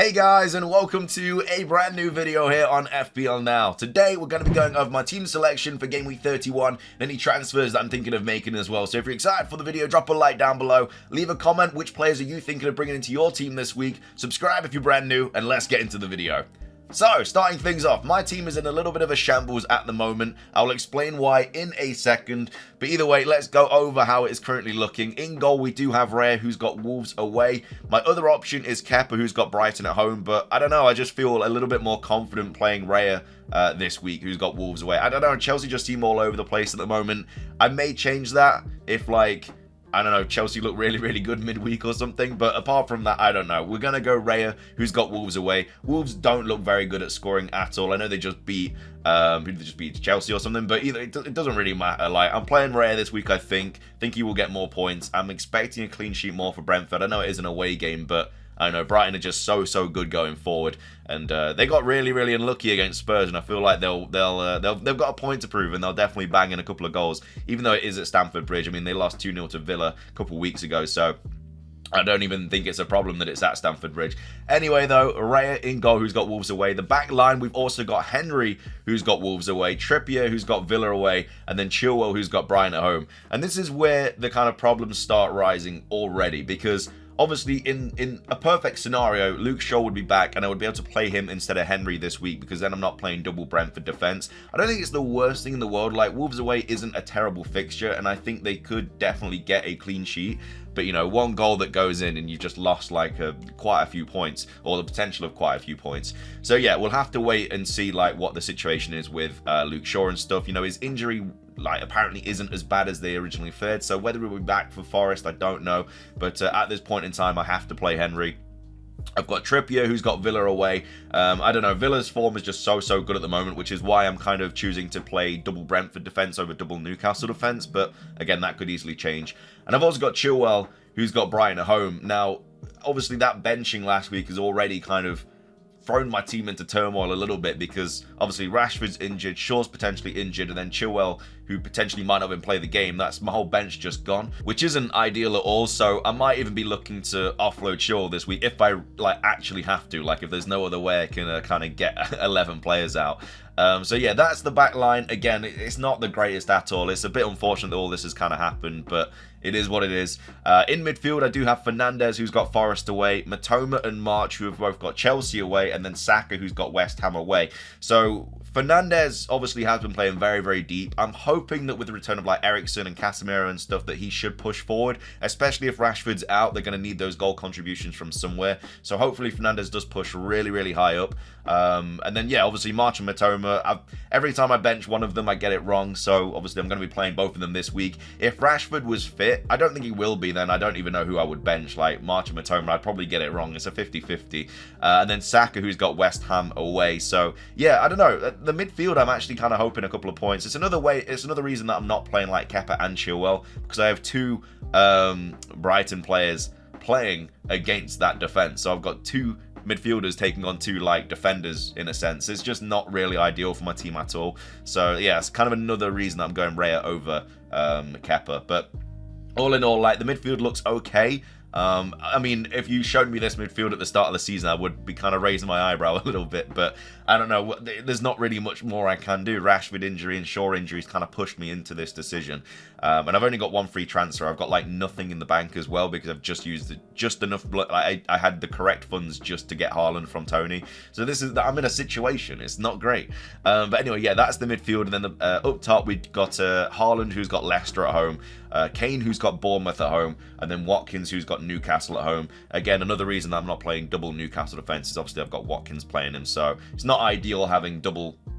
Hey guys, and welcome to a brand new video here on FPL Now. Today we're going to be going over my team selection for Game Week 31 and any transfers that I'm thinking of making as well. So if you're excited for the video, drop a like down below, leave a comment which players are you thinking of bringing into your team this week, subscribe if you're brand new, and let's get into the video. So, starting things off, my team is in a little bit of a shambles at the moment. I'll explain why in a second. But either way, let's go over how it is currently looking. In goal, we do have Raya, who's got Wolves away. My other option is Kepa, who's got Brighton at home. But I don't know, I just feel a little bit more confident playing Raya this week, who's got Wolves away. I don't know, Chelsea just seem all over the place at the moment. I may change that if, like, I don't know, Chelsea look really good midweek or something. But apart from that, I don't know. We're going to go Raya, who's got Wolves away. Wolves don't look very good at scoring at all. I know they just beat Chelsea or something, but either it doesn't really matter. Like, I'm playing Raya this week, I think he will get more points. I'm expecting a clean sheet more for Brentford. I know it is an away game, but I know Brighton are just so good going forward, and they got really unlucky against Spurs, and I feel like they've got a point to prove, and they'll definitely bang in a couple of goals, even though it is at Stamford Bridge. I mean, they lost 2-0 to Villa a couple of weeks ago, so I don't even think it's a problem that it's at Stamford Bridge. Anyway, though, Raya in goal, who's got Wolves away. The back line, we've also got Henry, who's got Wolves away, Trippier, who's got Villa away, and then Chilwell, who's got Brighton at home. And this is where the kind of problems start rising already, because obviously, in a perfect scenario, Luke Shaw would be back, and I would be able to play him instead of Henry this week, because then I'm not playing double Brentford defense. I don't think it's the worst thing in the world. Like, Wolves away isn't a terrible fixture, and I think they could definitely get a clean sheet. But, you know, one goal that goes in and you just lost like quite a few points, or the potential of quite a few points. So yeah, we'll have to wait and see like what the situation is with Luke Shaw and stuff. You know, his injury like apparently isn't as bad as they originally feared. So whether we'll be back for Forest, I don't know. But at this point in time, I have to play Henry. I've got Trippier, who's got Villa away. I don't know, Villa's form is just so good at the moment, which is why I'm kind of choosing to play double Brentford defense over double Newcastle defense. But again, that could easily change. And I've also got Chilwell, who's got Brighton at home. Now, obviously that benching last week has already kind of thrown my team into turmoil a little bit, because obviously Rashford's injured, Shaw's potentially injured, and then Chilwell, who potentially might not even play the game. That's my whole bench just gone, which isn't ideal at all. So I might even be looking to offload Shaw this week if I like actually have to, like if there's no other way I can kind of get 11 players out. So yeah, that's the back line. Again, it's not the greatest at all. It's a bit unfortunate that all this has kind of happened, but it is what it is. In midfield, I do have Fernandes, who's got Forest away, Matoma and March, who have both got Chelsea away, and then Saka, who's got West Ham away. So Fernandes obviously has been playing very deep. I'm hoping that with the return of like Eriksen and Casemiro and stuff, that he should push forward, especially if Rashford's out. They're going to need those goal contributions from somewhere. So hopefully Fernandes does push really high up. And then yeah, obviously March and Matoma, every time I bench one of them, I get it wrong. So obviously I'm going to be playing both of them this week. If Rashford was fit, I don't think he will be, then I don't even know who I would bench. Like March and Matoma, I'd probably get it wrong. It's a 50-50. And then Saka, who's got West Ham away. So yeah, I don't know. The midfield, I'm actually kind of hoping a couple of points. It's another reason that I'm not playing like Kepa and Chilwell, because I have two Brighton players playing against that defense. So I've got two midfielders taking on two like defenders in a sense. It's just not really ideal for my team at all. So yeah, it's kind of another reason I'm going Raya over Kepa. But all in all, like, the midfield looks okay. I mean, if you showed me this midfield at the start of the season, I would be kind of raising my eyebrow a little bit, but I don't know, there's not really much more I can do. Rashford injury and Shaw injuries kind of pushed me into this decision, and I've only got one free transfer. I've got like nothing in the bank as well, because I've just used just enough. I had the correct funds just to get Haaland from Tony, so I'm in a situation. It's not great, but anyway, yeah, that's the midfield. And then up top we've got Haaland, who's got Leicester at home, Kane, who's got Bournemouth at home, and then Watkins, who's got Newcastle at home. Again, another reason that I'm not playing double Newcastle defense is obviously I've got Watkins playing him, so it's not ideal having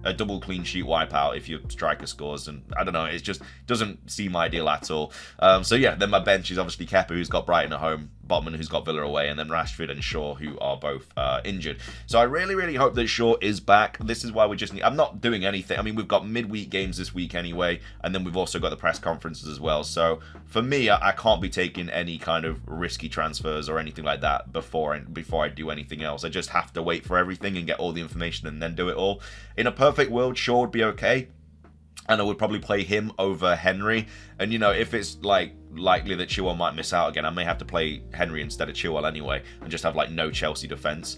a double clean sheet wipeout if your striker scores, and I don't know, it just doesn't seem ideal at all. So yeah, then my bench is obviously Kepa, who's got Brighton at home, Botman, who's got Villa away, and then Rashford and Shaw, who are both injured. So I really hope that Shaw is back. This is why we just need... I'm not doing anything. I mean, we've got midweek games this week anyway, and then we've also got the press conferences as well. So for me, I can't be taking any kind of risky transfers or anything like that before I do anything else. I just have to wait for everything and get all the information and then do it all. In a perfect world, Shaw would be okay, and I would probably play him over Henry. And, you know, if it's like likely that Chilwell might miss out again, I may have to play Henry instead of Chilwell anyway, and just have like no Chelsea defense.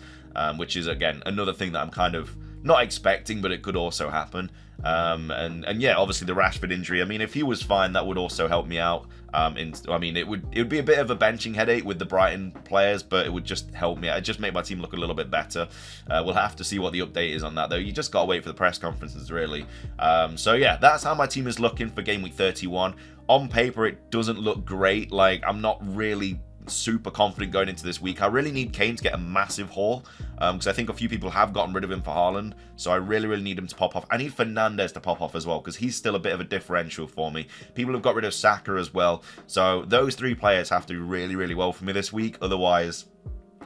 which is, again, another thing that I'm kind of not expecting, but it could also happen. And yeah, obviously the Rashford injury. I mean, if he was fine, that would also help me out. I mean, it would be a bit of a benching headache with the Brighton players, but it would just help me. It'd just make my team look a little bit better. We'll have to see what the update is on that, though. You just gotta wait for the press conferences, really. So yeah, that's how my team is looking for game week 31. On paper, it doesn't look great. Like, I'm not really super confident going into this week. I really need Kane to get a massive haul, because I think a few people have gotten rid of him for Haaland, so I really need him to pop off. I need Fernandes to pop off as well, because he's still a bit of a differential for me. People have got rid of Saka as well, so those three players have to do really well for me this week. Otherwise,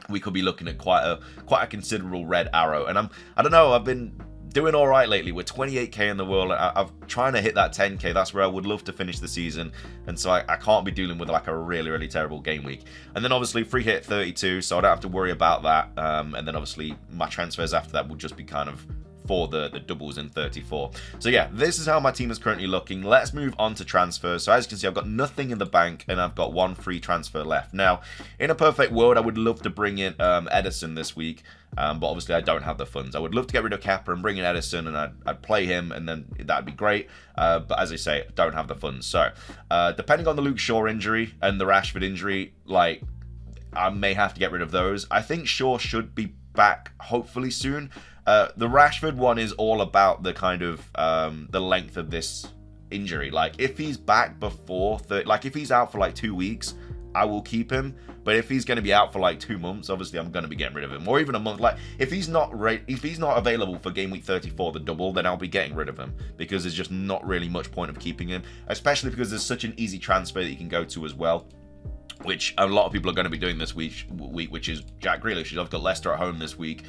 we could be looking at quite a considerable red arrow. And I don't know, I've been doing all right lately. We're 28k in the world. I'm trying to hit that 10k. That's where I would love to finish the season, and so I can't be dealing with like a really terrible game week. And then obviously free hit 32, so I don't have to worry about that. And then obviously my transfers after that will just be kind of for the doubles in 34. So yeah, this is how my team is currently looking. Let's move on to transfers. So as you can see, I've got nothing in the bank, and I've got one free transfer left. Now, in a perfect world, I would love to bring in Edison this week, but obviously I don't have the funds. I would love to get rid of Kepa and bring in Edison, and I'd play him, and then that'd be great. But as I say, I don't have the funds. So depending on the Luke Shaw injury and the Rashford injury, like, I may have to get rid of those. I think Shaw should be back hopefully soon. The Rashford one is all about the kind of the length of this injury. Like, if he's back before like if he's out for like 2 weeks, I will keep him. But if he's going to be out for like 2 months, obviously I'm going to be getting rid of him. Or even a month. Like, if he's not available for game week 34, the double, then I'll be getting rid of him, because there's just not really much point of keeping him, especially because there's such an easy transfer that you can go to as well, which a lot of people are going to be doing this week, which is Jack Grealish. I've got Leicester at home this week.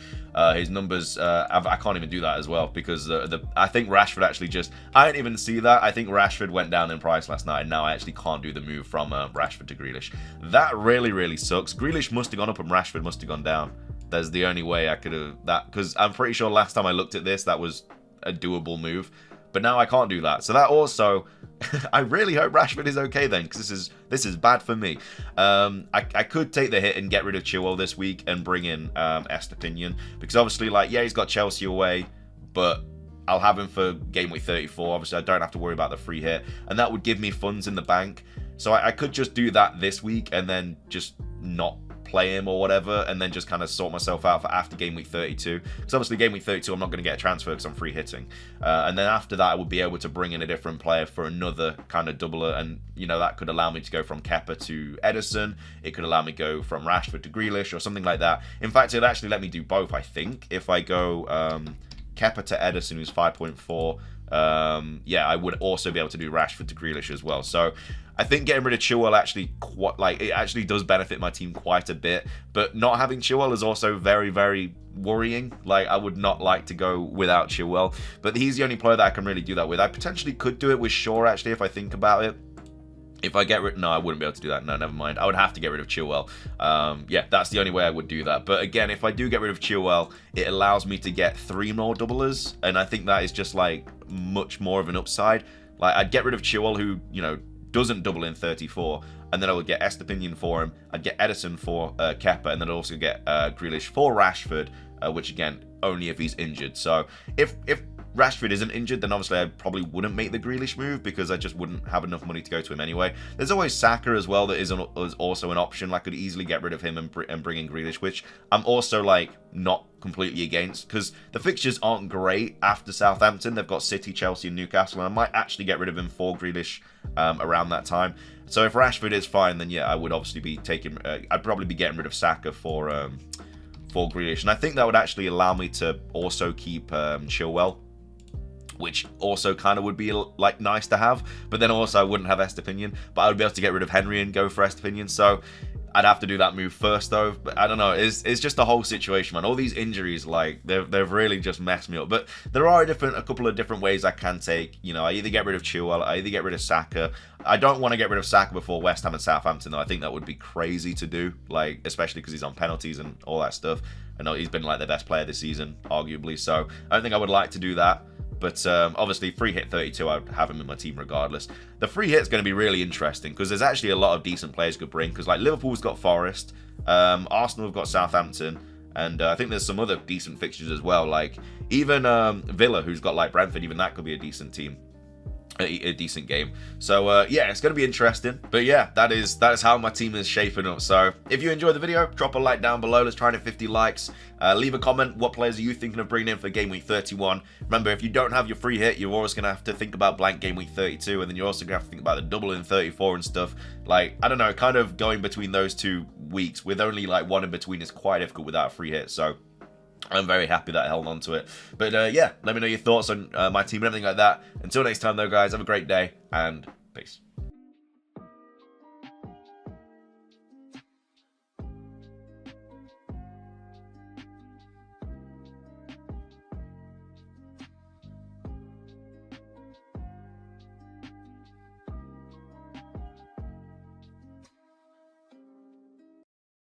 His numbers, I can't even do that as well, because I think Rashford actually I didn't even see that. I think Rashford went down in price last night, and now I actually can't do the move from Rashford to Grealish. That really sucks. Grealish must have gone up and Rashford must have gone down. That's the only way I could have that, because I'm pretty sure last time I looked at this, that was a doable move. But now I can't do that. So that also, I really hope Rashford is okay then, because this is bad for me. I could take the hit and get rid of Chilwell this week and bring in Estepinian, because obviously, like, yeah, he's got Chelsea away, but I'll have him for game week 34. Obviously, I don't have to worry about the free hit, and that would give me funds in the bank. So I could just do that this week and then just not play him or whatever, and then just kind of sort myself out for after game week 32, because obviously game week 32 I'm not going to get a transfer because I'm free hitting, and then after that I would be able to bring in a different player for another kind of doubler, and you know, that could allow me to go from Kepa to Edison. It could allow me to go from Rashford to Grealish or something like that. In fact, it'd actually let me do both, I think, if I go Kepa to Edison, who's 5.4. Yeah, I would also be able to do Rashford to Grealish as well. So I think getting rid of Chilwell actually does benefit my team quite a bit, but not having Chilwell is also very worrying. Like, I would not like to go without Chilwell, but he's the only player that I can really do that with. I potentially could do it with Shaw, actually, if I think about it. If I get rid... No, I wouldn't be able to do that. No, never mind. I would have to get rid of Chilwell. Yeah, that's the only way I would do that. But again, if I do get rid of Chilwell, it allows me to get 3 more doublers, and I think that is just, like, much more of an upside. Like, I'd get rid of Chilwell, who, you know, doesn't double in 34, and then I would get Estepinian for him. I'd get Edison for Kepa, and then I'd also get Grealish for Rashford, which, again, only if he's injured. So if Rashford isn't injured, then obviously I probably wouldn't make the Grealish move, because I just wouldn't have enough money to go to him anyway. There's always Saka as well that is also an option. I could easily get rid of him and bring in Grealish, which I'm also, like, not completely against, because the fixtures aren't great after Southampton. They've got City, Chelsea, and Newcastle, and I might actually get rid of him for Grealish around that time. So if Rashford is fine, then yeah, I would obviously be taking... I'd probably be getting rid of Saka for Grealish, and I think that would actually allow me to also keep Chilwell, which also kind of would be, like, nice to have. But then also I wouldn't have Estepinian, but I would be able to get rid of Henry and go for Estepinian. So I'd have to do that move first, though. But I don't know. It's just the whole situation, man. All these injuries, like, they've really just messed me up. But there are a couple of different ways I can take. You know, I either get rid of Chilwell, I either get rid of Saka. I don't want to get rid of Saka before West Ham and Southampton, though. I think that would be crazy to do, like, especially because he's on penalties and all that stuff. I know he's been, like, the best player this season, arguably. So I don't think I would like to do that. But obviously, free hit 32, I'd have him in my team regardless. The free hit is going to be really interesting, because there's actually a lot of decent players could bring. Because, like, Liverpool's got Forest, Arsenal have got Southampton, And I think there's some other decent fixtures as well, like even Villa, who's got like Brentford. Even that could be a decent team. A decent game. So yeah, it's going to be interesting. But yeah, that is how my team is shaping up. So if you enjoyed the video, drop a like down below. Let's try and hit 50 likes. Leave a comment. What players are you thinking of bringing in for game week 31? Remember, if you don't have your free hit, you're always going to have to think about blank game week 32, and then you're also going to have to think about the double in 34 and stuff. Like, I don't know, kind of going between those 2 weeks with only like one in between is quite difficult without a free hit. So I'm very happy that I held on to it. But yeah, let me know your thoughts on my team and everything like that. Until next time though, guys, have a great day and peace.